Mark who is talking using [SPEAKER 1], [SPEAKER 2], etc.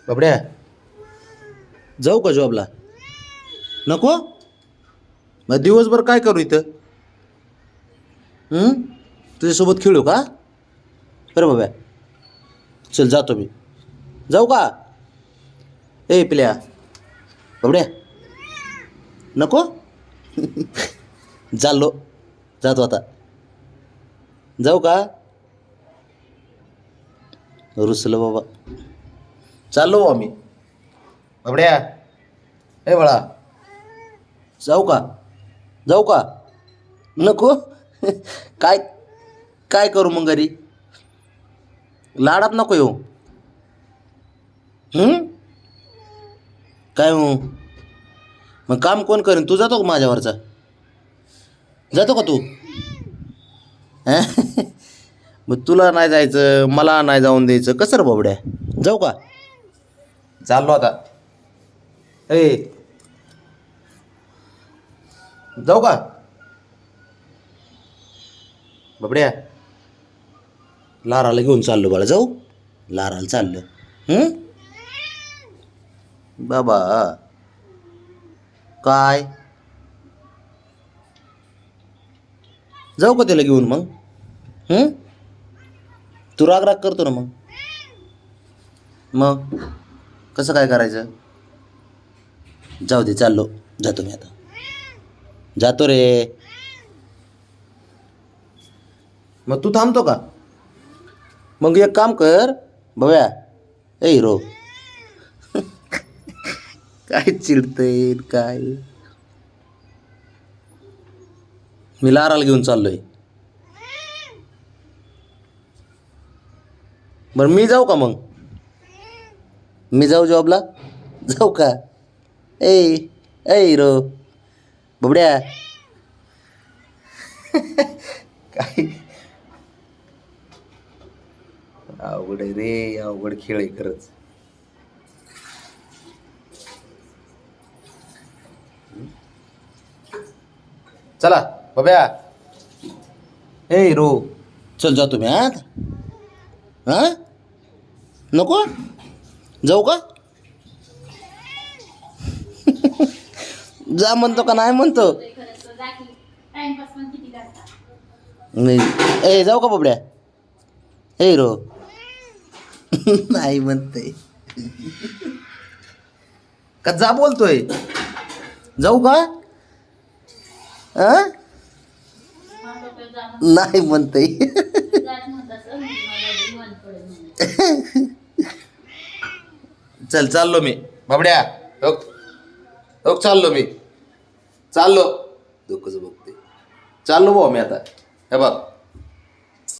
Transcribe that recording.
[SPEAKER 1] बाबड्या जाऊ का जॉबला? नको. मग दिवसभर काय करू इथं? तुझ्यासोबत खेळू का? बरं बाब्या, चल जातो मी. जाऊ का? ए पिल्या बाबड्या नको. चाललो, जातो आता. जाऊ का? रुसलं बाबा. चाललो बा मी. बाबड्या ए बाळा, जाऊ का? जाऊ का? नको. काय काय करू मग घरी? लाडात नको येऊ. काय हो? मग काम कोण करेन? तू जातो का माझ्यावरचा? जातो का तू? मग तुला नाही जायचं, मला नाही जाऊन द्यायचं, कसं रे बाबड्या? जाऊ का? चाललो आता. ए जाऊ का? बाबड्या लाराला घेऊन चाललो बाळा. जाऊ? लाराला चाललं. बाबा काय? जाऊ का त्याला घेऊन मग? तू राग राग करतो ना मग कसं काय करायचं? जाऊ दे, चाललो. जातो मी आता. जातो रे. मग तू थांबतो का? मग एक काम कर बघ्या. ए हिरो. काय चिडतंय काय? मी लाराला घेऊन चाललोय. बरं मी जाऊ का मग? मी जाऊ जॉबला? जाऊ का? ए ए हिरो बबड्या. काय अवघड आहे रे, अवघड खेळ आहे खरंच. चला बब्या. ए हिरो चल, जातो मी. हां नको. जाऊ का? जा म्हणतो का नाही म्हणतो? नाही. ए जाऊ का बबड्या? ए हिरो. नाही म्हणते का? जा बोलतोय. जाऊ का? नाही म्हणते. चल चाललो मी बाबड्या. ओक चाललो मी. चाललो. डोकंच बघते. चाललो भाऊ मी आता. हे बघ